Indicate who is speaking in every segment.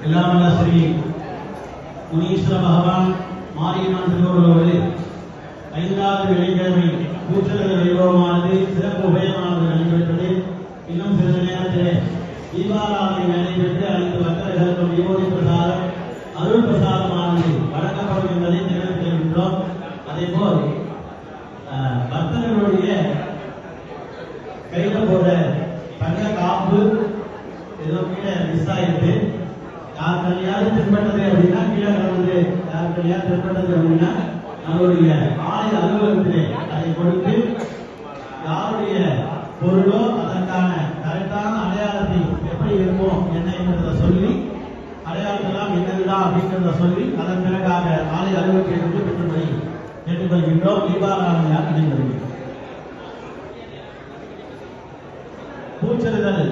Speaker 1: எல்லாம் ஸ்ரீ முனீஸ்வர பகவான் மாரியம்மன் திருவுருளோடு 5வது வெள்ளிக்கிழமை பூச்செறிதல் வைபவமானது சிறப்பு உபயமானது நடைபெற்றது. இன்னும் சிறிது நேரத்திலே தீபாராதனை நடைபெற்று அனைத்து பக்தர்களுக்கும் விபூதி பிரசாதம் அருள் பிரசாதமானது வழங்கப்படும் என்பதை தெரிவித்திருக்கின்றோம். அதேபோல் பக்தர்களுடைய கையில போட தங்க காப்பு ஏதோ கீழே மிஸ் ஆயிட்டு யாருக்கையாவது தென்பட்டது அப்படின்னா கீழே கிடந்தது யாருக்கையாவது தென்பட்டது அப்படின்னா நம்மளுடைய ஆலய அலுவலகத்திலே அதை கொடுத்து யாருடைய பொருளோ அதற்கான கரெக்டான அடையாளத்தை எப்படி இருக்கும் என்ன என்பதை சொல்லி அடையாளத்தெல்லாம் என்னதுதான் அப்படிங்கிறத சொல்லி அதன் பிறகாக ஆலய அலுவலகத்திலிருந்து பெற்றும்படி கேட்டுக்கொள்கின்றோம். தீபாராதனையாக நடைபெறுகிறது. பூச்செறிதல்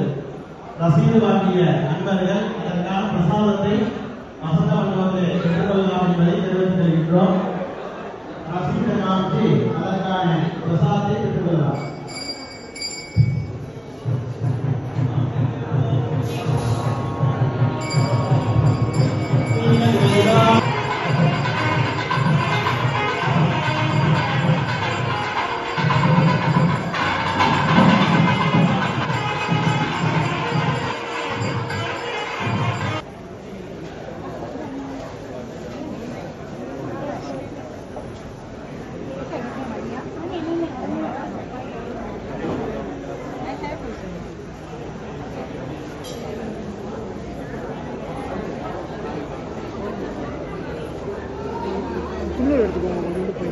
Speaker 1: ரசீது வாங்கிய நண்பர்கள்